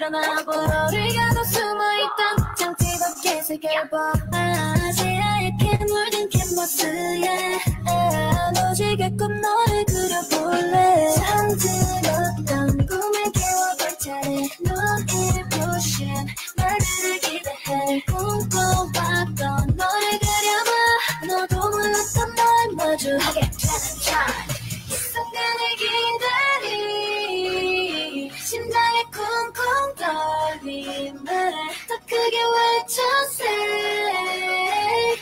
일어나 보러 우리가 더 숨어있던 장치 밖에 세계를 봐 새하얗게 물든 캔버스에 노지게끔 너를 그려볼래 잠들었던 꿈을 깨워볼 차례 눈을 부신 날들을 기대해 꿈꿔봤던 너를 그려봐 너도 몰랐던 널 마주하게 되는 이 순간을 기다리 심장에 쿵쿵 떨림을 더 크게 외쳐세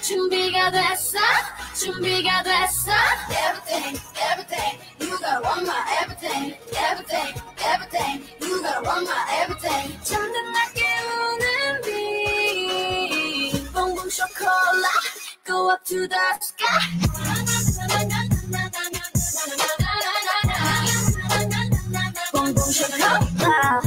준비가 됐어 준비가 됐어 Everything everything you gotta want my everything everything everything you gotta want my everything 잠든 날 깨우는 빛 봉봉 쇼콜라 go up to the sky 봉봉 쇼콜라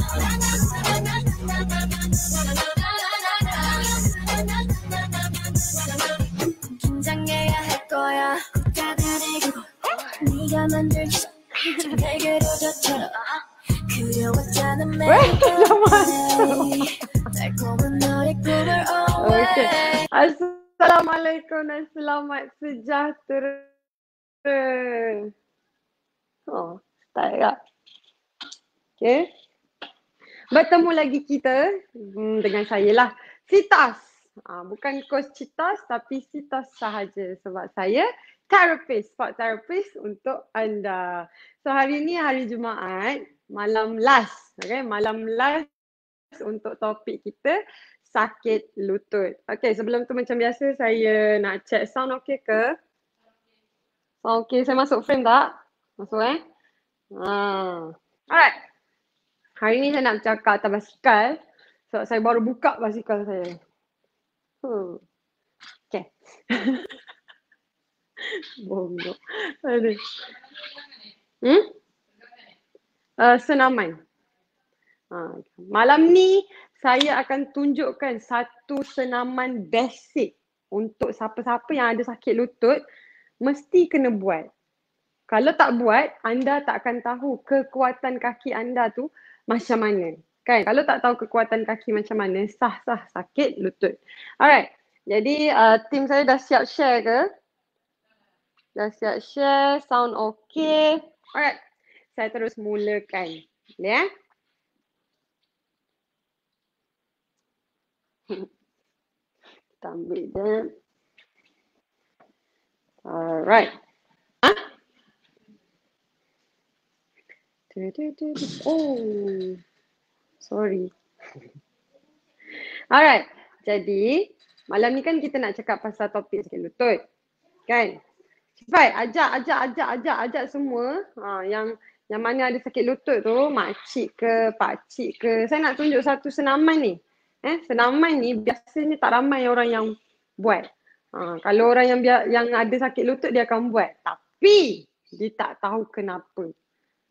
긴장해야 할 거야 국가들이고 네가 만들기 내게로 저처럼 그려왔잖아 매일 달콤한 너의 꿈을 Okay. Assalamualaikum dan selamat sejahtera. Oh, tak tak. Okay. Bertemu lagi kita dengan saya lah, Sitas. Bukan coach Citas tapi Sitas sahaja sebab saya therapist, sport therapist untuk anda. So hari ni hari Jumaat, malam last, okay, malam last untuk topik kita sakit lutut. Okay, sebelum tu macam biasa saya nak check sound okay ke? Sound okay, saya masuk frame tak? Masuk Alright. Hari ni saya nak bercakap atas basikal sebab saya baru buka basikal saya. Okay. Bongok. Aduh. Senaman. Malam ni saya akan tunjukkan satu senaman basic untuk siapa-siapa yang ada sakit lutut mesti kena buat. Kalau tak buat, anda tak akan tahu kekuatan kaki anda tu macam mana. Kan? Kalau tak tahu kekuatan kaki macam mana, sah-sah sakit lutut. Alright. Jadi tim saya dah siap share ke? Dah siap share, sound okay. Alright. Saya terus mulakan. Ya. Kita ambil dia. Alright. Oh, sorry. Alright. Jadi, malam ni kan kita nak cakap pasal topik sakit lutut. Kan? Cepat, ajak semua yang mana ada sakit lutut tu, makcik ke, pakcik ke. Saya nak tunjuk satu senaman ni. Senaman ni biasanya tak ramai orang yang buat. Kalau orang yang ada sakit lutut dia akan buat. Tapi dia tak tahu kenapa.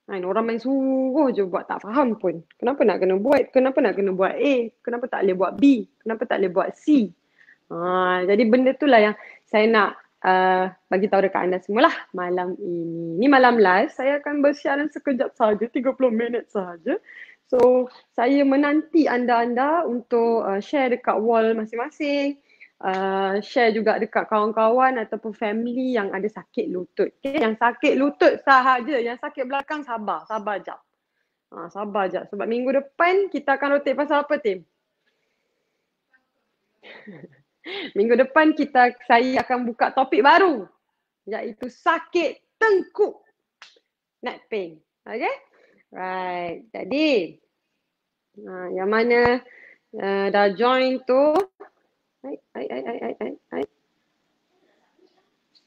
Orang main suruh je buat, tak faham pun. Kenapa nak kena buat? Kenapa nak kena buat A? Kenapa tak boleh buat B? Kenapa tak boleh buat C? Jadi benda tu lah yang saya nak bagi tahu dekat anda semualah malam ini. Ni malam live, saya akan bersiaran sekejap saja, 30 minit saja. So, saya menanti anda-anda untuk share dekat wall masing-masing. Share juga dekat kawan-kawan ataupun family yang ada sakit lutut. Okay? Yang sakit lutut sahaja, yang sakit belakang sabar jap. Sabar jap. Sebab minggu depan kita akan rotate pasal apa, Tim? Minggu depan saya akan buka topik baru, iaitu sakit tengkuk, neck pain. Okay? Right. Jadi, yang mana dah join tu,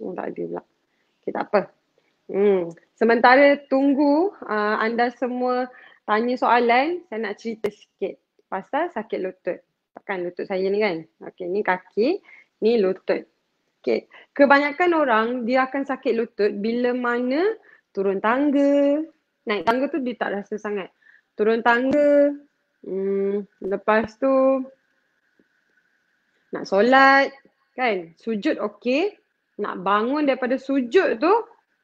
oh, tak ada pula. Okay, tak apa. Sementara tunggu anda semua tanya soalan, saya nak cerita sikit pasal sakit lutut. Kan lutut saya ni kan. Okay, ni kaki, ni lutut. Okay, kebanyakan orang dia akan sakit lutut bila mana turun tangga. Naik tangga tu dia tak rasa sangat. Turun tangga, lepas tu nak solat, kan? Sujud okey. Nak bangun daripada sujud tu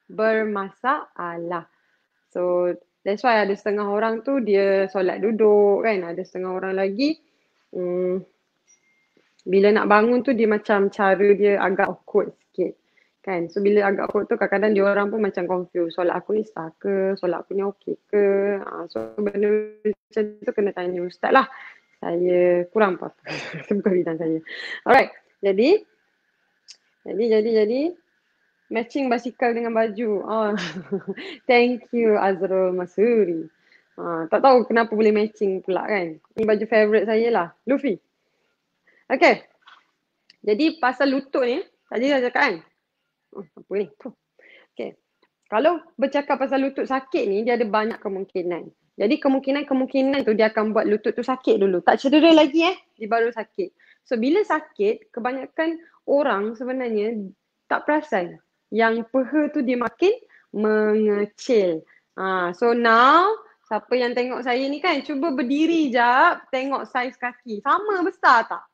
bermasalah. So, That's why ada setengah orang tu dia solat duduk kan. Ada setengah orang lagi bila nak bangun tu dia macam cara dia agak awkward sikit. Kan. So bila agak awkward tu kadang-kadang dia orang pun macam confused. Solat aku ni sah ke? Solat aku ni okey ke? So benda macam tu kena tanya ustaz lah. Saya kurang apa. Bukan bidang saya. Alright. Jadi matching basikal dengan baju. Thank you Azrul Masuri. Tak tahu kenapa boleh matching pula kan. Ni baju favourite saya lah. Luffy. Okay. Jadi pasal lutut ni, tadi dah cakap kan? Apa ni? Okay. Kalau bercakap pasal lutut sakit ni, dia ada banyak kemungkinan. Jadi kemungkinan tu dia akan buat lutut tu sakit dulu. Tak cedera lagi dia baru sakit. So bila sakit, kebanyakan orang sebenarnya tak perasan yang peha tu dia makin mengecil. So now, siapa yang tengok saya ni kan, cuba berdiri jap, tengok saiz kaki. Sama besar tak?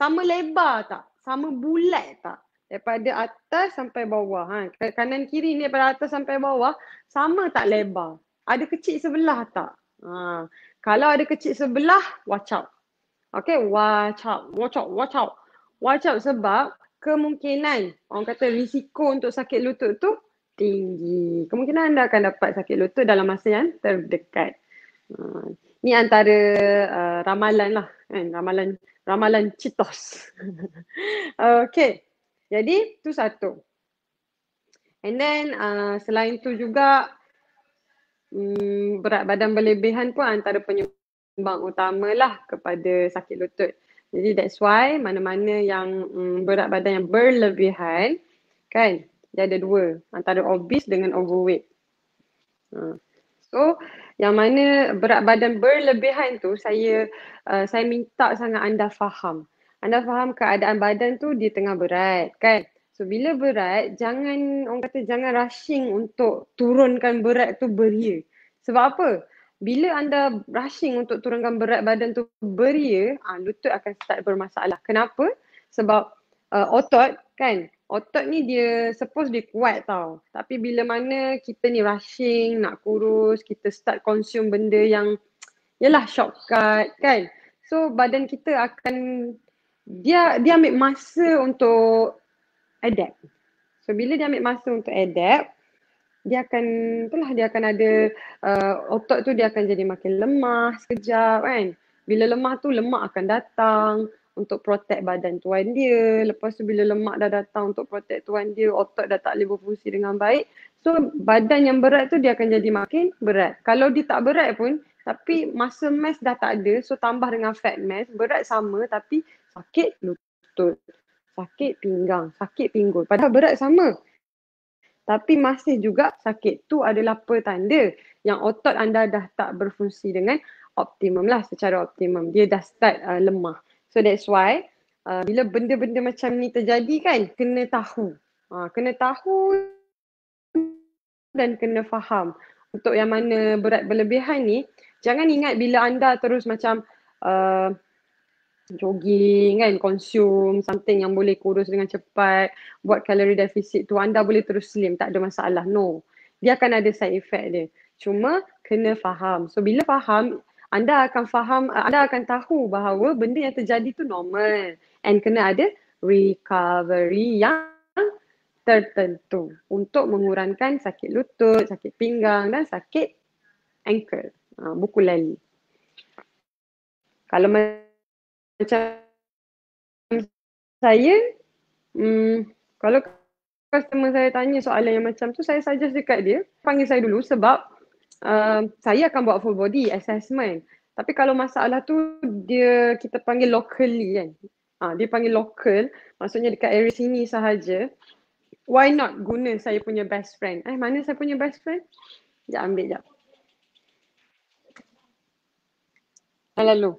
Sama lebar tak? Sama bulat tak? Daripada atas sampai bawah. Kanan kiri ni daripada atas sampai bawah, sama tak lebar? Ada kecil sebelah tak? Kalau ada kecil sebelah, watch out. Okay, watch out sebab kemungkinan, orang kata risiko untuk sakit lutut tu tinggi. Kemungkinan anda akan dapat sakit lutut dalam masa yang terdekat. Ni antara ramalan lah kan, ramalan Cheetos. Okay, jadi tu satu. And then selain tu juga berat badan berlebihan pun antara penyumbang utama lah kepada sakit lutut. Jadi that's why mana-mana yang berat badan yang berlebihan kan, dia ada dua, antara obese dengan overweight. So yang mana berat badan berlebihan tu saya minta sangat anda faham. Anda faham keadaan badan tu dia tengah berat kan. So bila berat, jangan rushing untuk turunkan berat tu beria. Sebab apa? Bila anda rushing untuk turunkan berat badan tu beria, lutut akan start bermasalah. Kenapa? Sebab otot kan, otot ni dia suppose dia kuat tau. Tapi bila mana kita ni rushing, nak kurus, kita start consume benda yang yalah shortcut kan. So badan kita akan, dia ambil masa untuk adapt. So bila dia ambil masa untuk adapt, dia akan ada otot tu dia akan jadi makin lemah sekejap kan. Bila lemah tu, lemak akan datang untuk protect badan tuan dia. Lepas tu bila lemak dah datang untuk protect tuan dia, otot dah tak boleh berfungsi dengan baik. So badan yang berat tu dia akan jadi makin berat. Kalau dia tak berat pun, tapi muscle mass dah tak ada, so tambah dengan fat mass, berat sama tapi sakit lutut, sakit pinggang, sakit pinggul. Padahal berat sama, tapi masih juga sakit. Tu adalah petanda yang otot anda dah tak berfungsi dengan optimum lah, secara optimum. Dia dah start lemah. So that's why bila benda-benda macam ni terjadi kan, kena tahu. Kena tahu dan kena faham. Untuk yang mana berat berlebihan ni, jangan ingat bila anda terus macam jogging kan, consume something yang boleh kurus dengan cepat, buat calorie deficit tu, anda boleh terus slim, tak ada masalah. No. Dia akan ada side effect dia. Cuma kena faham. So bila faham, anda akan tahu bahawa benda yang terjadi tu normal. And kena ada recovery yang tertentu untuk mengurangkan sakit lutut, sakit pinggang dan sakit ankle, buku lali. Kalau macam saya, kalau customer saya tanya soalan yang macam tu, saya suggest dekat dia, panggil saya dulu sebab saya akan buat full body assessment. Tapi kalau masalah tu kita panggil locally kan. Dia panggil local, maksudnya dekat area sini sahaja. Why not guna saya punya best friend? Mana saya punya best friend? Sekejap ambil sekejap. Lalu.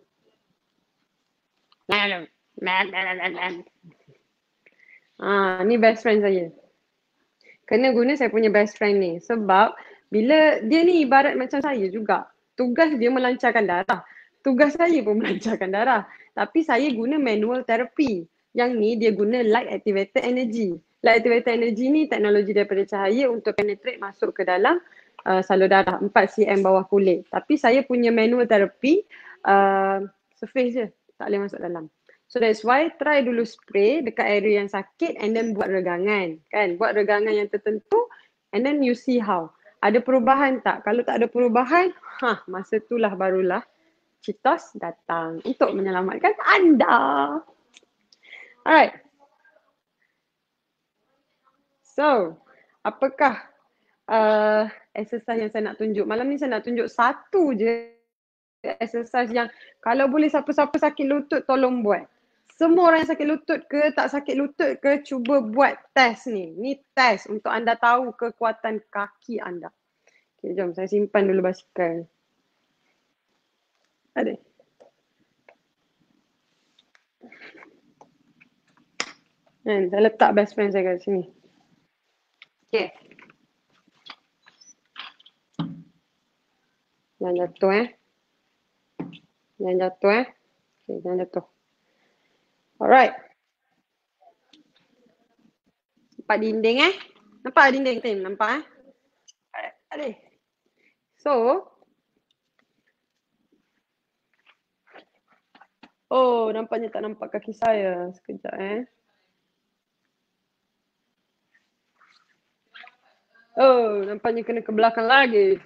Ni best friend saya. Kena guna saya punya best friend ni. Sebab bila dia ni ibarat macam saya juga. Tugas dia melancarkan darah. Tugas saya pun melancarkan darah. Tapi saya guna manual therapy. Yang ni dia guna light activated energy. Light activated energy ni teknologi daripada cahaya untuk penetrate masuk ke dalam salur darah 4 cm bawah kulit. Tapi saya punya manual therapy surface je, tak boleh masuk dalam. So that's why try dulu spray dekat area yang sakit and then buat regangan kan. Buat regangan yang tertentu and then you see how. Ada perubahan tak? Kalau tak ada perubahan, masa itulah barulah Cheetos datang untuk menyelamatkan anda. Alright. So, apakah exercise yang saya nak tunjuk? Malam ni saya nak tunjuk satu je exercise yang kalau boleh siapa-siapa sakit lutut tolong buat. Semua orang yang sakit lutut ke tak sakit lutut ke cuba buat test ni. Ni test untuk anda tahu kekuatan kaki anda. Okay, jom saya simpan dulu basikal. Adik. Saya letak best friend saya kat sini. Okay. Jangan jatuh Jangan jatuh Okay, jangan jatuh. Alright. Nampak dinding Nampak dinding Tim? Nampak Adik. So. Oh, nampaknya tak nampak kaki saya. Sekejap Oh, nampaknya kena ke belakang lagi.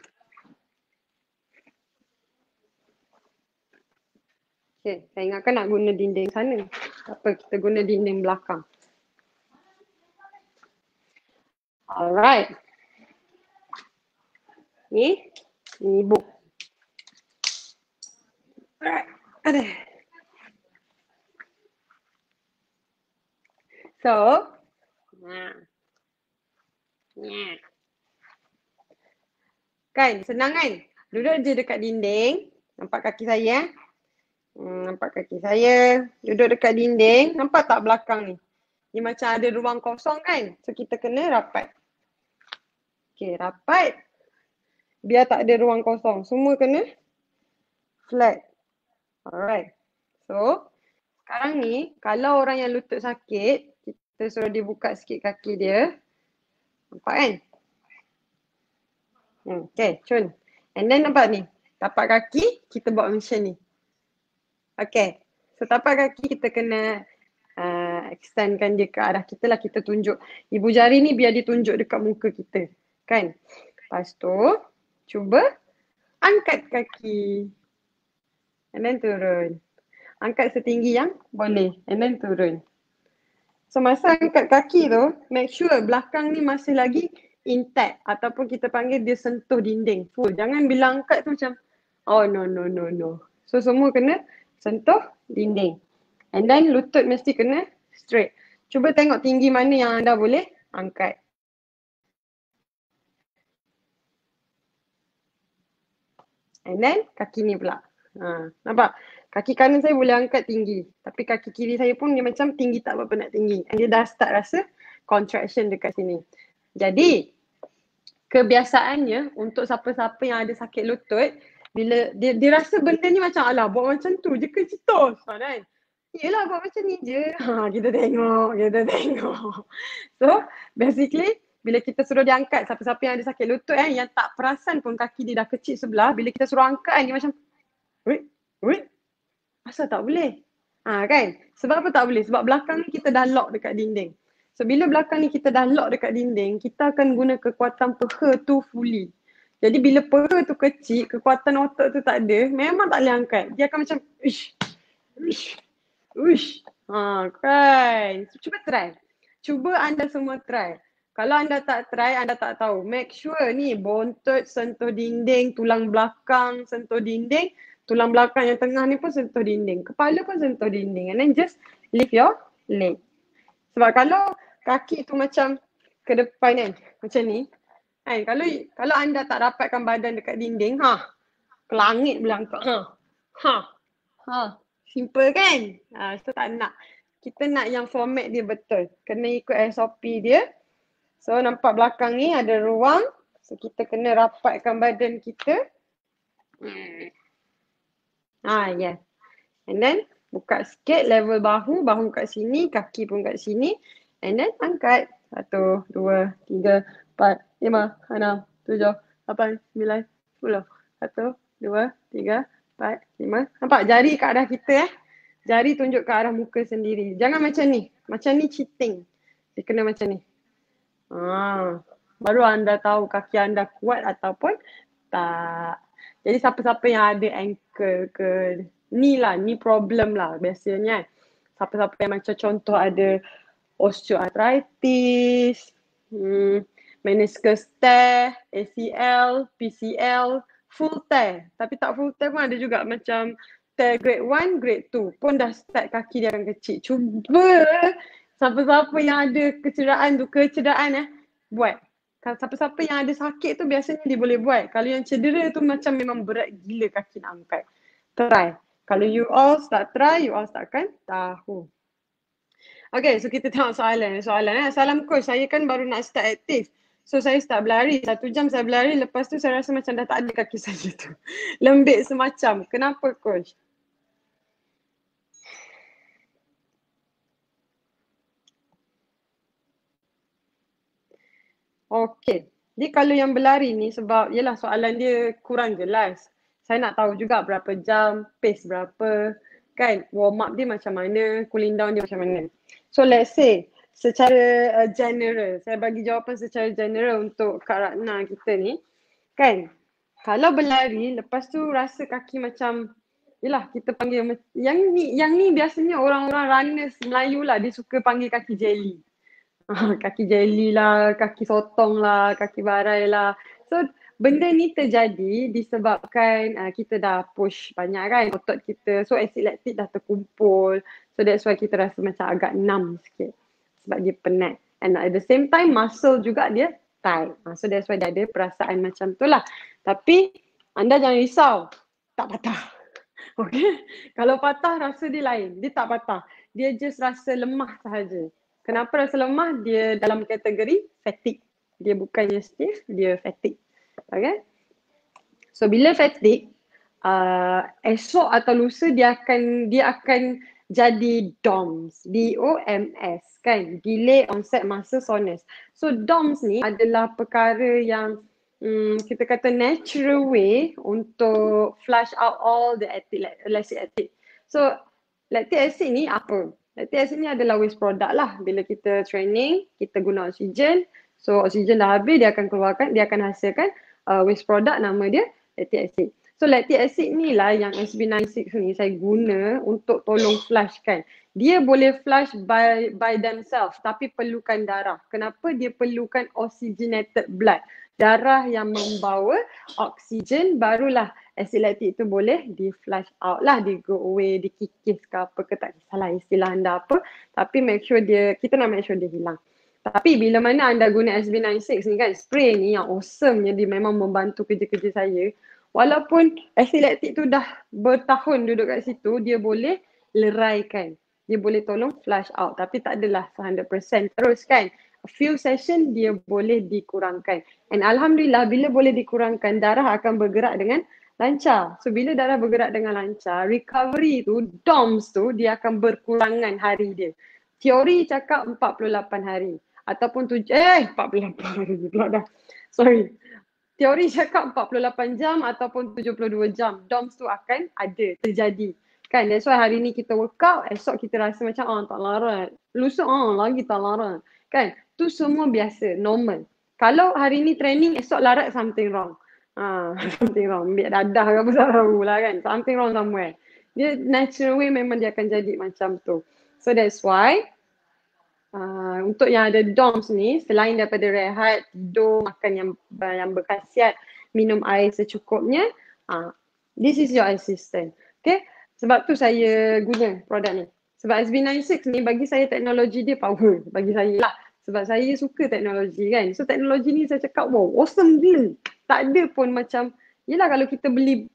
Okay, saya ingatkan nak guna dinding sana. Apa kita guna dinding belakang. Alright. Ni ibu. Alright. Ada. So. Kan, senang kan? Duduk je dekat dinding. Nampak kaki saya nampak kaki saya. Duduk dekat dinding. Nampak tak belakang ni? Ni macam ada ruang kosong kan? So kita kena rapat. Okay, rapat. Biar tak ada ruang kosong. Semua kena flat. Alright. So, sekarang ni kalau orang yang lutut sakit, kita suruh dia buka sikit kaki dia. Nampak kan? Okay, cun. And then nampak ni. Tapak kaki, kita buat macam ni. Okay. So, tapak kaki kita kena extendkan dia ke arah kita lah. Kita tunjuk. Ibu jari ni biar ditunjuk dekat muka kita. Kan? Lepas tu, cuba angkat kaki. And then turun. Angkat setinggi yang boleh. And then turun. So masa angkat kaki tu, make sure belakang ni masih lagi intact. Ataupun kita panggil dia sentuh dinding. Full. Jangan bila angkat tu macam, oh no. So semua kena sentuh dinding. And then lutut mesti kena straight. Cuba tengok tinggi mana yang anda boleh angkat. And then kaki ni pula. Nampak? Kaki kanan saya boleh angkat tinggi. Tapi kaki kiri saya pun dia macam tinggi tak berapa nak tinggi. And dia dah start rasa contraction dekat sini. Jadi, kebiasaannya untuk siapa-siapa yang ada sakit lutut, bila dia rasa benda ni macam alah buat macam tu je ke Cheetos kan? Yelah buat macam ni je. Kita tengok. So, basically bila kita suruh dia angkat, siapa-siapa yang ada sakit lutut yang tak perasan pun kaki dia dah kecil sebelah, bila kita suruh angkat dia macam wait. Asal tak boleh? Kan? Sebab apa tak boleh? Sebab belakang ni kita dah lock dekat dinding. So bila belakang ni kita dah lock dekat dinding, kita akan guna kekuatan peha tu fully. Jadi bila peha tu kecil, kekuatan otot tu tak ada, memang tak boleh angkat. Dia akan macam kan? So, cuba try. Cuba anda semua try. Kalau anda tak try, anda tak tahu. Make sure ni bontot sentuh dinding, tulang belakang sentuh dinding. Tulang belakang yang tengah ni pun sentuh dinding. Kepala pun sentuh dinding. And then just lift your leg. Sebab kalau kaki tu macam ke depan kan, macam ni. Kalau anda tak rapatkan badan dekat dinding, ke langit belangkak. Simple kan? So tak nak. Kita nak yang format dia betul. Kena ikut SOP dia. So nampak belakang ni ada ruang. So kita kena rapatkan badan kita. Yeah. And then buka sikit level bahu kat sini, kaki pun kat sini. And then angkat. 1, 2, 3, 4, 5, 6, 7, 8, 9, 10. 1, 2, 3, 4, 5. Nampak jari ke arah kita Jari tunjuk ke arah muka sendiri. Jangan macam ni. Macam ni cheating. Dia kena macam ni. Baru anda tahu kaki anda kuat ataupun tak. Jadi siapa-siapa yang ada ankle ke, ni problem lah biasanya. Siapa-siapa yang macam contoh ada osteoarthritis, meniscus tear, ACL, PCL, full tear. Tapi tak full tear pun ada juga macam tear grade 1, grade 2 pun dah start kaki dia akan kecil. Cuba siapa-siapa yang ada kecederaan buat. Kalau siapa-siapa yang ada sakit tu biasanya dia boleh buat. Kalau yang cedera tu macam memang berat gila kaki nak angkat. Try. Kalau you all start try, you all start akan tahu. Okay, so kita tengok soalan. Salam coach, saya kan baru nak start aktif. So saya start berlari, 1 jam saya berlari, lepas tu saya rasa macam dah tak ada kaki saya tu. Lembik semacam. Kenapa coach? Okay. Jadi kalau yang berlari ni sebab yelah soalan dia kurang jelas. Saya nak tahu juga berapa jam, pace berapa, kan? Warm up dia macam mana, cooling down dia macam mana. So let's say secara general, saya bagi jawapan secara general untuk Kak Ratna kita ni. Kan? Kalau berlari, lepas tu rasa kaki macam, yelah kita panggil, yang ni biasanya orang-orang runners Melayu lah, dia suka panggil kaki jelly. Kaki jelly lah, kaki sotong lah, kaki barai lah. So benda ni terjadi disebabkan kita dah push banyak kan otot kita. So acid lactic dah terkumpul. So that's why kita rasa macam agak numb sikit. Sebab dia penat. And at the same time muscle juga dia tight. So that's why dia ada perasaan macam tu lah. Tapi anda jangan risau. Tak patah. Okay. Kalau patah rasa dia lain. Dia tak patah. Dia just rasa lemah sahaja. Kenapa rasa lemah? Dia dalam kategori fatigue. Dia bukannya stiff, dia fatigue. Okay? So bila fatigue, esok atau lusa dia akan jadi DOMS. DOMS kan? Delay onset muscle soreness. So DOMS ni adalah perkara yang kita kata natural way untuk flush out all the lactic acid. So lactic acid ni apa? Lactic acid ni adalah waste product lah. Bila kita training, kita guna oksigen. So oksigen dah habis, dia akan hasilkan waste product, nama dia lactic acid. So lactic acid ni lah yang SB96 ni saya guna untuk tolong flush kan. Dia boleh flush by themselves tapi perlukan darah. Kenapa? Dia perlukan oxygenated blood. Darah yang membawa oksigen, barulah acid lactic tu boleh di flush out lah, di go away, dikikis ke apa ke, tak kisahlah istilah anda apa. Tapi kita nak make sure dia hilang. Tapi bila mana anda guna SB96 ni kan, spray ni yang awesome, dia memang membantu kerja-kerja saya. Walaupun acid lactic tu dah bertahun duduk kat situ, dia boleh leraikan. Dia boleh tolong flush out. Tapi tak adalah 100% terus kan. A few session dia boleh dikurangkan. And alhamdulillah bila boleh dikurangkan, darah akan bergerak dengan lancar. So bila darah bergerak dengan lancar, recovery tu, DOMS tu, dia akan berkurangan hari dia. Teori cakap 48 hari. Ataupun 48 hari pula dah. Sorry. Teori cakap 48 jam ataupun 72 jam. DOMS tu akan ada, terjadi. Kan, that's why hari ni kita workout, esok kita rasa macam tak larat. Lusa lagi tak larat. Kan, tu semua biasa, normal. Kalau hari ni training, esok larat, something wrong. Something wrong. Ambil dadah ke apa tak tahu lah kan. Something wrong somewhere. Dia natural way memang dia akan jadi macam tu. So that's why untuk yang ada DOMS ni, selain daripada rehat, tidur, makan yang berkhasiat, minum air secukupnya, this is your assistant. Okay? Sebab tu saya guna produk ni. Sebab SB96 ni bagi saya teknologi dia power. Bagi saya lah. Sebab saya suka teknologi kan. So teknologi ni saya cakap wow, awesome gila. Tak ada pun macam, yelah kalau kita beli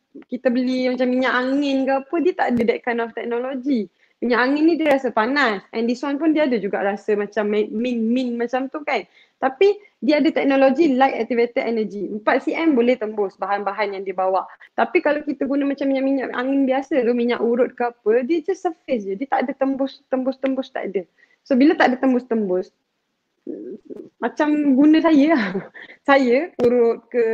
macam minyak angin ke apa, dia tak ada that kind of technology. Minyak angin ni dia rasa panas. And this one pun dia ada juga rasa macam min macam tu kan. Tapi dia ada teknologi light activated energy. 4 cm boleh tembus bahan-bahan yang dia bawa. Tapi kalau kita guna macam minyak angin biasa tu, minyak urut ke apa, dia just surface je. Dia tak ada tembus tak ada. So bila tak ada tembus-tembus, macam guna saya lah. Saya urut ke,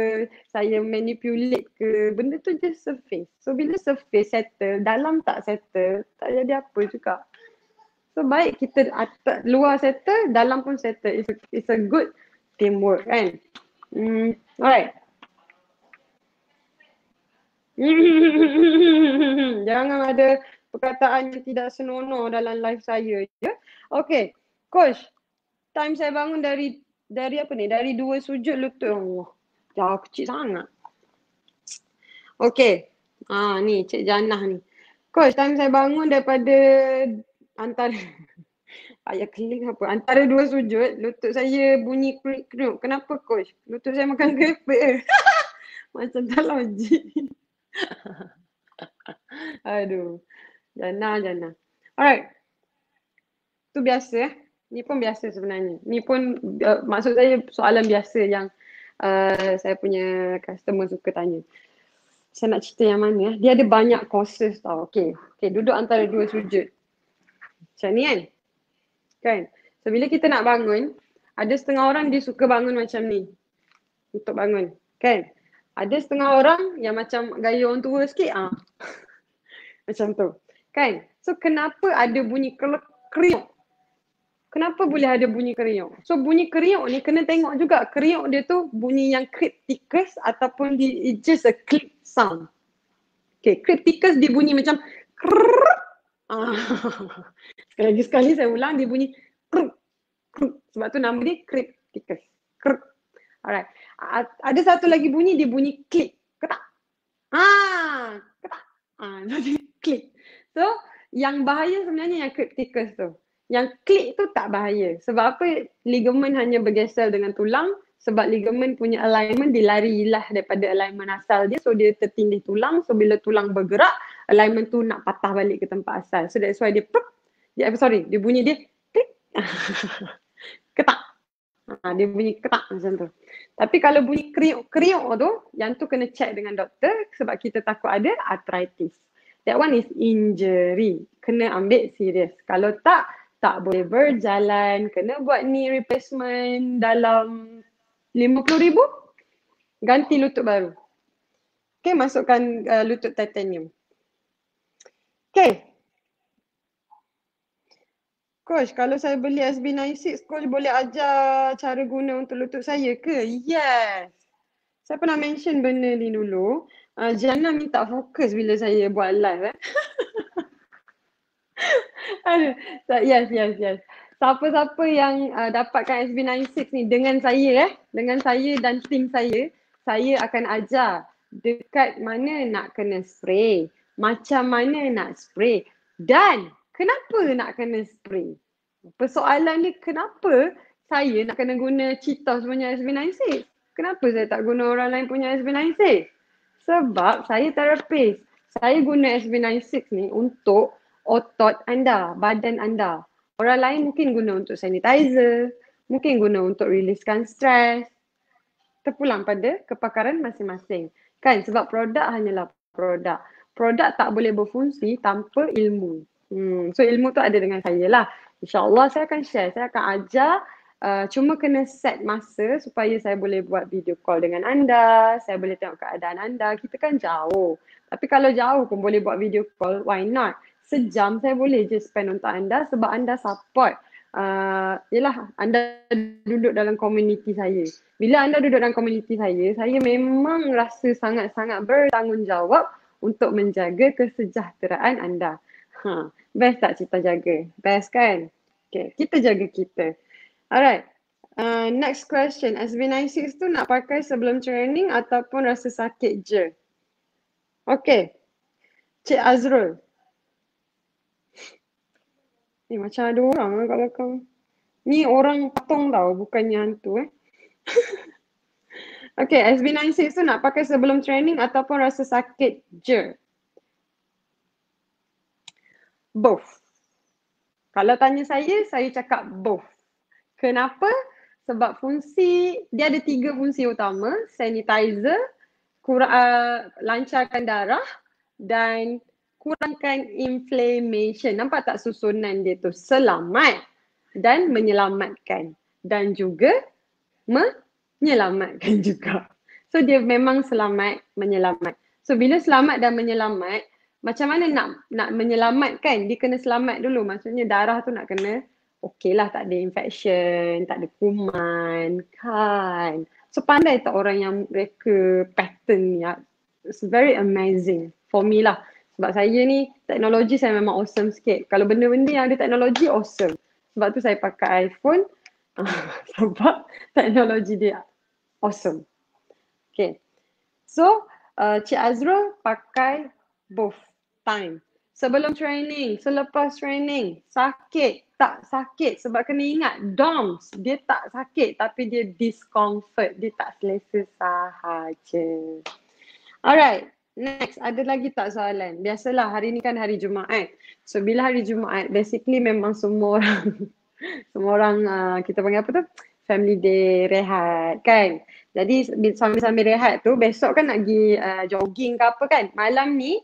saya manipulate ke, benda tu just surface. So bila surface settle, dalam tak settle, tak jadi apa juga. So baik kita luar settle, dalam pun settle. It's a good teamwork kan. Alright. Jangan ada perkataan yang tidak senonoh dalam live saya ya. Okay, coach. Time saya bangun dari apa ni? Dari 2 sujud lutut. Allah. Jauh kecil sangat. Okay. Ni Cik Janah ni. Coach, time saya bangun daripada antara ayah keling apa? Antara 2 sujud, lutut saya bunyi krik-krik. Kenapa coach? Lutut saya makan keripik. Macam tak logik. Aduh. Janah. Alright. Tu biasa Ni pun biasa sebenarnya. Ni pun maksud saya soalan biasa yang saya punya customer suka tanya. Saya nak cerita yang mana dia ada banyak courses tau. Okay, duduk antara 2 sujud. Macam ni kan? So bila kita nak bangun, ada setengah orang dia suka bangun macam ni. Untuk bangun, kan? Ada setengah orang yang macam gaya orang tua sikit, macam tu, kan? So kenapa ada bunyi kriuk? Kenapa boleh ada bunyi kriuk? So bunyi kriuk ni kena tengok juga kriuk dia tu bunyi yang crypticus ataupun it's just a click sound. Okay, crypticus dia bunyi macam krrrr. Sekali saya ulang, dia bunyi krrrr. Sebab tu nama dia crypticus. Krrrr. Alright. Ada satu lagi bunyi, dia bunyi klik. Ketak. Ketak. Jadi klik. So yang bahaya sebenarnya yang crypticus tu. Yang klik tu tak bahaya. Sebab apa? Ligamen hanya bergeser dengan tulang. Sebab ligamen punya alignment dilarilah daripada alignment asal dia. So dia tertindih tulang. So bila tulang bergerak, alignment tu nak patah balik ke tempat asal. So that's why dia dia bunyi dia klik. Ketak. Dia bunyi ketak macam tu. Tapi kalau bunyi kriuk tu, yang tu kena check dengan doktor sebab kita takut ada arthritis. That one is injury. Kena ambil serius. Kalau tak boleh berjalan, kena buat knee replacement dalam 50,000, ganti lutut baru. Okay, masukkan lutut titanium. Okay. Coach, kalau saya beli SB96, coach boleh ajar cara guna untuk lutut saya ke? Yes. Saya pernah mention benda ni dulu. Jangan minta fokus bila saya buat live. Aduh, yes. Siapa-siapa yang dapatkan SB96 ni dengan saya dan tim saya akan ajar dekat mana nak kena spray, macam mana nak spray dan kenapa nak kena spray. Persoalan ni kenapa saya nak kena guna Cheetos punya SB96? Kenapa saya tak guna orang lain punya SB96? Sebab saya terapis. Saya guna SB96 ni untuk otot anda, badan anda. Orang lain mungkin guna untuk sanitizer, mungkin guna untuk riliskan stres. Terpulang pada kepakaran masing-masing. Kan sebab produk hanyalah produk. Produk tak boleh berfungsi tanpa ilmu. So ilmu tu ada dengan saya lah. InsyaAllah saya akan share, saya akan ajar. Cuma kena set masa supaya saya boleh buat video call dengan anda, saya boleh tengok keadaan anda. Kita kan jauh. Tapi kalau jauh pun boleh buat video call, why not? Sejam saya boleh je spend untuk anda sebab anda support. Yelah, anda duduk dalam komuniti saya. Bila anda duduk dalam komuniti saya memang rasa sangat-sangat bertanggungjawab untuk menjaga kesejahteraan anda. Best tak kita jaga? Best kan? Okay, kita jaga kita. Alright. Next question. SB96 tu nak pakai sebelum training ataupun rasa sakit je? Okay. Cik Azrul. Ni macam ada orang kat belakang. Ni orang patung tau, bukannya hantu Okay, SB96 tu nak pakai sebelum training ataupun rasa sakit je? Both. Kalau tanya saya cakap both. Kenapa? Sebab dia ada 3 fungsi utama. Sanitizer, lancarkan darah dan kurangkan inflammation. Nampak tak susunan dia tu? Selamat dan menyelamatkan. dan juga menyelamatkan juga. So dia memang selamat menyelamat. So bila selamat dan menyelamat, macam mana nak menyelamatkan? Dia kena selamat dulu. Maksudnya darah tu nak kena okey lah, tak ada infection, tak ada kuman kan. So pandai tak orang yang reka pattern ni. It's very amazing for me lah. Sebab saya ni teknologi saya memang awesome sikit. Kalau benda-benda yang ada teknologi awesome. Sebab tu saya pakai iPhone. Sebab teknologi dia awesome. Okay. So, Cik Azrul pakai both time. Sebelum training, selepas training, sakit, tak sakit. Sebab kena ingat, DOMS, dia tak sakit tapi dia discomfort. Dia tak selesa sahaja. Alright, next. Ada lagi tak soalan? Biasalah hari ni kan hari Jumaat. So, bila hari Jumaat, basically memang semua orang, semua orang kita panggil apa tu? Family day, rehat kan. Jadi sambil-sambil rehat tu, besok kan nak pergi jogging ke apa kan. Malam ni,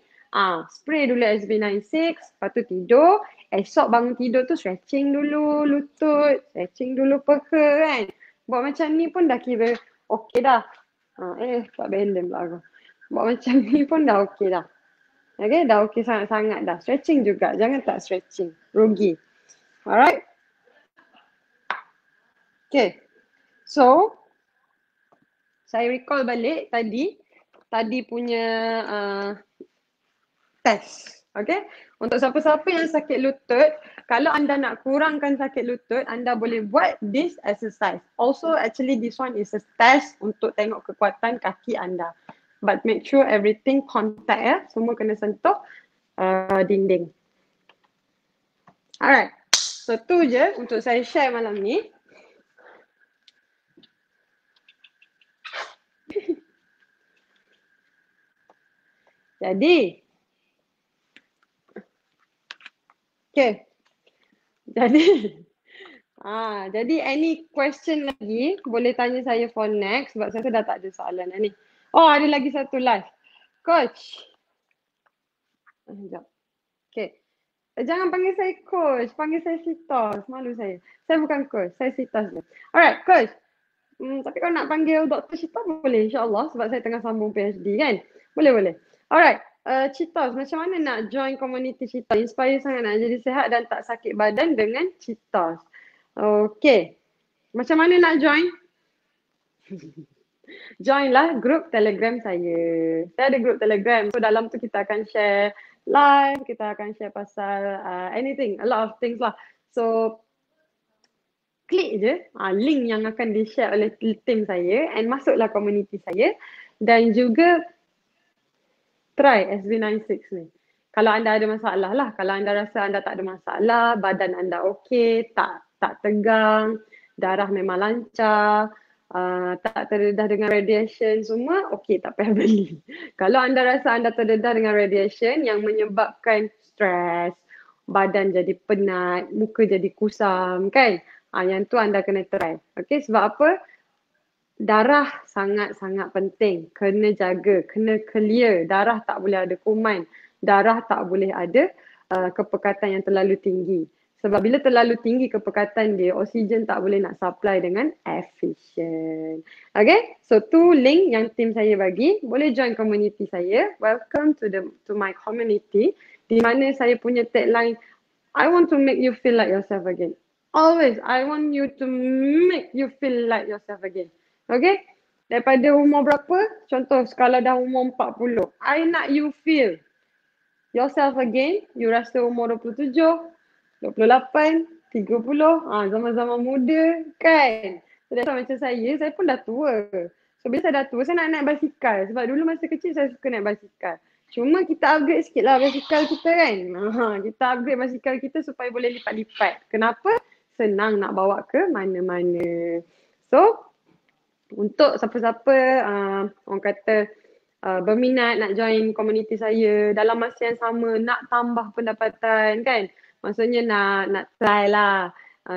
spray dulu SB96, lepas tu tidur. Esok bangun tidur tu stretching dulu lutut, stretching dulu peha kan. Buat macam ni pun dah kira okey dah. Tak balance pula aku. Buat macam ni pun dah okey dah. Okay, dah okey sangat-sangat dah. Stretching juga, jangan tak stretching. Rugi. Alright. Okay. So, saya recall balik tadi punya test. Okay. Untuk siapa-siapa yang sakit lutut, kalau anda nak kurangkan sakit lutut, anda boleh buat this exercise. Also, actually this one is a test untuk tengok kekuatan kaki anda. But make sure everything contact ya. Semua kena sentuh dinding. Alright. So tu je untuk saya share malam ni. Jadi jadi any question lagi boleh tanya saya for next sebab saya dah tak ada soalan dah ni. Oh, ada lagi satu live. Coach. Sekejap. Okay. Jangan panggil saya coach, panggil saya Sitos. Malu saya. Saya bukan coach, saya Sitos je. Alright, coach. Tapi kalau nak panggil Dr. Sitos boleh insyaAllah sebab saya tengah sambung PhD kan. Boleh. Alright. Citos, macam mana nak join community Citos? Inspire sangat nak jadi sihat dan tak sakit badan dengan Citos. Okay. Macam mana nak join? Join lah grup Telegram saya. Saya ada grup Telegram. So dalam tu kita akan share live, kita akan share pasal anything, a lot of things lah. So klik je link yang akan di-share oleh tim saya and masuklah community saya dan juga try SB96 ni. Kalau anda ada masalah lah, kalau anda rasa anda tak ada masalah, badan anda okey, tak tegang, darah memang lancar, tak terdedah dengan radiation semua, okey tak payah beli. Kalau anda rasa anda terdedah dengan radiation yang menyebabkan stres, badan jadi penat, muka jadi kusam kan, yang tu anda kena try. Okey, sebab apa? Darah sangat-sangat penting. Kena jaga, kena clear. Darah tak boleh ada kuman. Darah tak boleh ada kepekatan yang terlalu tinggi. Sebab bila terlalu tinggi kepekatan dia, oksigen tak boleh nak supply dengan efficient. Okay, so tu link yang tim saya bagi. Boleh join community saya. Welcome to my community. Di mana saya punya tagline, I want to make you feel like yourself again. Always, I want you to make you feel like yourself again. Okay? Daripada umur berapa? Contoh, skala dah umur 40. I nak you feel yourself again. You rasa umur 27, 28, 30. Zaman-zaman muda kan? So, macam saya pun dah tua. So, bila saya dah tua, saya nak naik basikal. Sebab dulu masa kecil saya suka naik basikal. Cuma kita upgrade sikit lah basikal kita kan. Kita upgrade basikal kita supaya boleh lipat-lipat. Kenapa? Senang nak bawa ke mana-mana. So, untuk siapa-siapa orang kata berminat nak join komuniti saya dalam masa yang sama, nak tambah pendapatan kan, maksudnya nak try lah,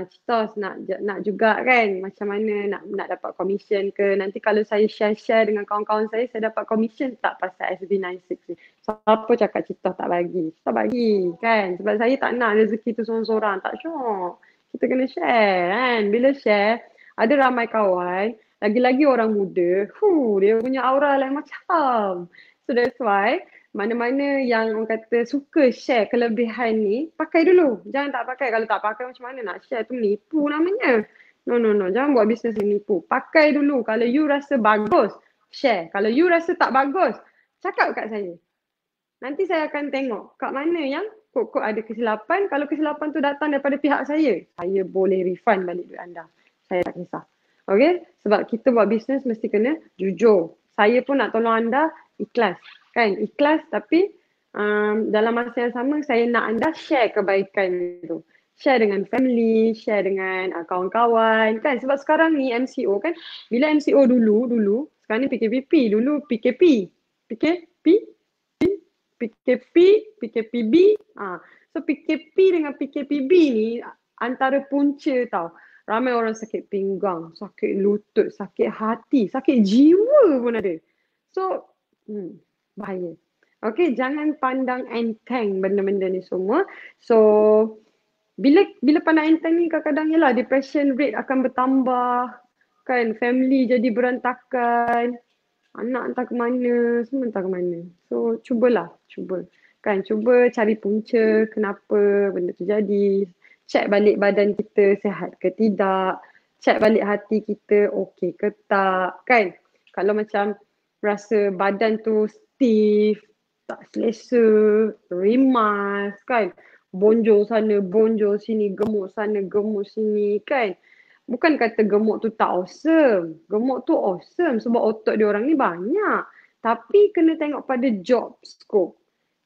Citos nak juga kan, macam mana nak dapat komisen ke, nanti kalau saya share dengan kawan-kawan saya dapat komisen tak pasal SB96 ni. Siapa cakap Citos tak bagi? Citos bagi kan, sebab saya tak nak rezeki tu seorang-seorang, tak syok. Kita kena share kan, bila share Ada ramai kawan, lagi-lagi orang muda, dia punya aura lain macam. So that's why mana-mana yang orang kata suka share kelebihan ni, pakai dulu. Jangan tak pakai. Kalau tak pakai macam mana nak share tu, menipu namanya. No. Jangan buat bisnes menipu. Pakai dulu. Kalau you rasa bagus, share. Kalau you rasa tak bagus, cakap kat saya. Nanti saya akan tengok kat mana yang kok ada kesilapan. Kalau kesilapan tu datang daripada pihak saya boleh refund balik duit anda. Saya tak kisah. Okay? Sebab kita buat bisnes mesti kena jujur. Saya pun nak tolong anda ikhlas. Kan? Ikhlas tapi dalam masa yang sama saya nak anda share kebaikan tu. Share dengan family, share dengan kawan-kawan. Kan? Sebab sekarang ni MCO kan. Bila MCO dulu, sekarang ni PKPP. Dulu PKP. PKPB. So PKP dengan PKPB ni antara punca tau. Ramai orang sakit pinggang, sakit lutut, sakit hati, sakit jiwa pun ada. So, bahaya. Okay, jangan pandang enteng benda-benda ni semua. So, bila pandang enteng ni kadang-kadang yalah depression rate akan bertambah. Kan, family jadi berantakan. Anak entah ke mana, semua entah ke mana. So, cuba. Kan, cuba cari punca kenapa benda tu jadi. Check balik badan kita sihat ke tidak. Check balik hati kita okey ke tak. Kan, kalau macam rasa badan tu stiff, tak selesa, rimas, kan. Bonjol sana, bonjol sini, gemuk sana, gemuk sini, kan. Bukan kata gemuk tu tak awesome. Gemuk tu awesome sebab otot dia orang ni banyak. Tapi kena tengok pada job scope.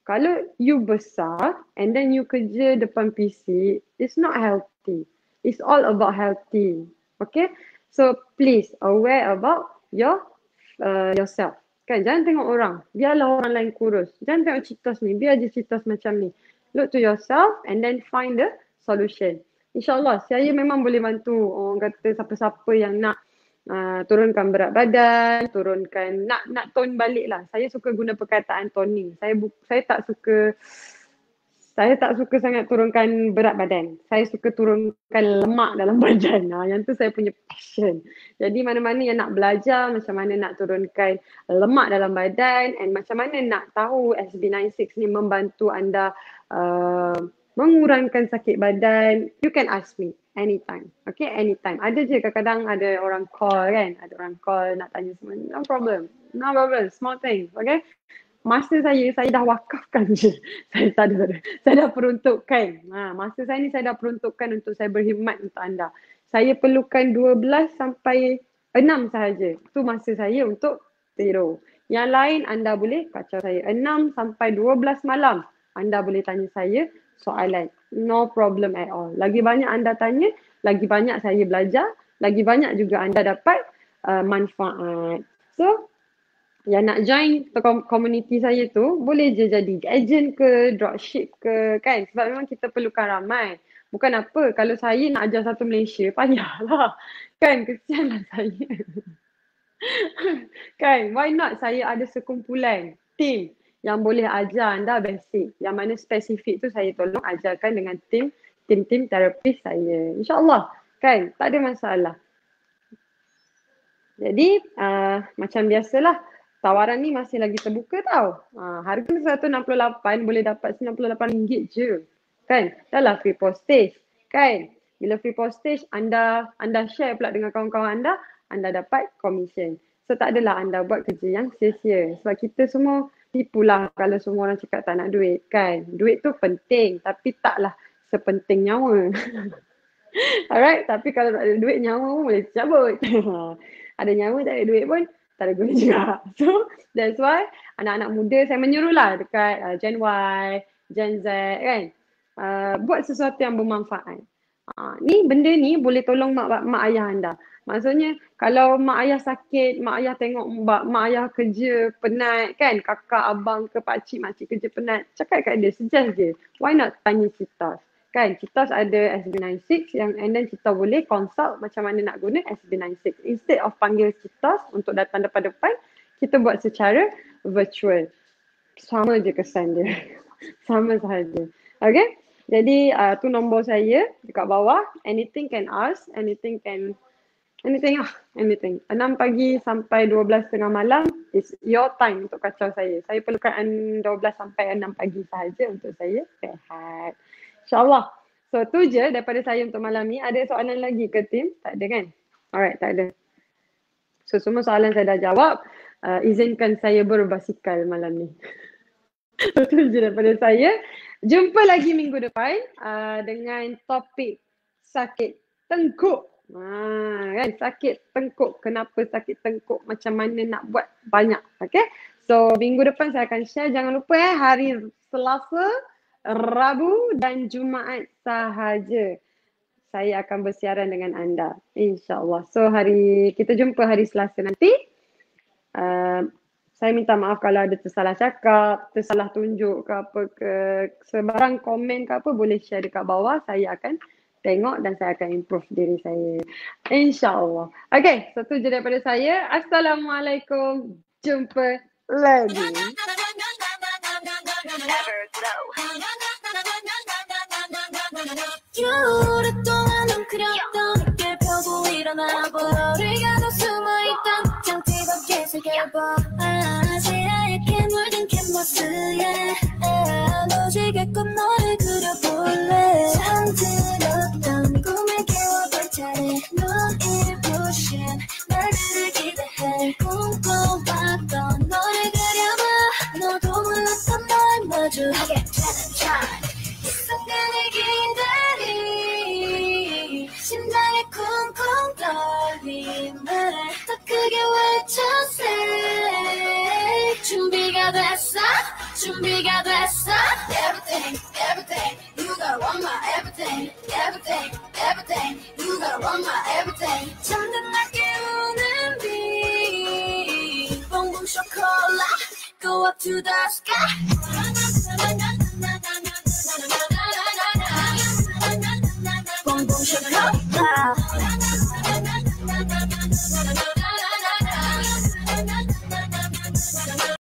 Kalau you besar and then you kerja depan PC, it's not healthy. It's all about healthy. Okay? So please aware about yourself. Kan? Jangan tengok orang. Biarlah orang lain kurus. Jangan tengok Citos ni. Biar je Citos macam ni. Look to yourself and then find the solution. InsyaAllah, saya memang boleh bantu orang kata siapa-siapa yang nak turunkan berat badan, nak tone balik lah. Saya suka guna perkataan toning. Saya tak suka sangat turunkan berat badan. Saya suka turunkan lemak dalam badan. Yang tu saya punya passion. Jadi mana-mana yang nak belajar macam mana nak turunkan lemak dalam badan and macam mana nak tahu SB96 ni membantu anda mengurangkan sakit badan, you can ask me anytime. Okay, anytime. Ada je kadang-kadang ada orang call kan. Ada orang call nak tanya semua. No problem. Small things. Okay. Masa saya dah wakafkan je. Saya dah peruntukkan. Masa saya ni saya dah peruntukkan untuk saya berkhidmat untuk anda. Saya perlukan 12 sampai 6 sahaja. Itu masa saya untuk tidur. Yang lain anda boleh kacau saya. 6 sampai 12 malam. Anda boleh tanya saya soalan. No problem at all. Lagi banyak anda tanya, lagi banyak saya belajar, lagi banyak juga anda dapat manfaat. So, yang nak join community saya tu, boleh je jadi agent ke, dropship ke, kan? Sebab memang kita perlukan ramai. Bukan apa, kalau saya nak ajar satu Malaysia, payahlah. Kan, kesianlah saya. Kan, why not saya ada sekumpulan, team yang boleh ajar anda basic. Yang mana spesifik tu saya tolong ajarkan dengan tim terapis saya. InsyaAllah, kan? Tak ada masalah. Jadi, macam biasalah, tawaran ni masih lagi terbuka tau. Harga 168 boleh dapat RM98 je. Kan? Dah lah free postage. Kan? Bila free postage, anda share pula dengan kawan-kawan anda dapat commission. So tak adalah anda buat kerja yang sia-sia. Sebab kita semua tipulah kalau semua orang cakap tak nak duit, kan? Duit tu penting tapi taklah sepenting nyawa. Alright, tapi kalau tak ada duit, nyawa pun boleh cabut. Ada nyawa tak ada duit pun tak ada guna juga. So that's why anak-anak muda saya menyuruhlah dekat Gen Y, Gen Z, kan? Buat sesuatu yang bermanfaat. Ni benda ni boleh tolong mak ayah anda. Maksudnya kalau mak ayah sakit, mak ayah tengok mak ayah kerja penat, kan? Kakak, abang ke pakcik, makcik kerja penat. Cakap kat dia, suggest je. Why not tanya Citos? Kan? Citos ada SB96 yang and then Citos boleh consult macam mana nak guna SB96. Instead of panggil Citos untuk datang depan-depan, kita buat secara virtual. Sama je kesan dia. Sama sahaja. Okay? Jadi tu nombor saya dekat bawah. Anything can ask, anything can Anything. 6 pagi sampai 12 tengah malam is your time untuk kacau saya. Saya perlukan 12 sampai 6 pagi sahaja untuk saya rehat. InsyaAllah. So tu je daripada saya untuk malam ni. Ada soalan lagi ke tim? Tak ada kan? Alright, tak ada. So semua soalan saya dah jawab. Izinkan saya berbasikal malam ni. So tu je daripada saya. Jumpa lagi minggu depan dengan topik sakit tengkuk. Kan sakit tengkuk, kenapa sakit tengkuk, macam mana nak buat, banyak. Okay, so minggu depan saya akan share. Jangan lupa hari Selasa, Rabu dan Jumaat sahaja saya akan bersiaran dengan anda, insyaAllah. So kita jumpa hari Selasa nanti. Saya minta maaf kalau ada tersalah cakap, tersalah tunjuk ke apa ke, sebarang komen ke apa boleh share dekat bawah. Saya akan tengok dan saya akan improve diri saya, insyaAllah. Okay, so tu je daripada saya. Assalamualaikum. Jumpa lagi. 오랫동안 웅크렸던 게 펴고 일어나 너를 가둬 숨어있던 장티밖에 새겨봐 새하얗게 물든 캔버스에 무지개꽃 너를 그려볼래 잠들었던 꿈을 깨워볼 차례 눈을 부신 날들을 기대해 꿈꿔봤던 너를 그려봐 너도 몰랐던 널 마주하게 되는 time 이 순간을 기다리 심장에 쿵쿵 떨림을 더 크게 외쳐세 준비가 됐어 everything you gotta want my everything you gotta want my everything 잠든 날 깨우는 빛 boom boom chocolate go up to the sky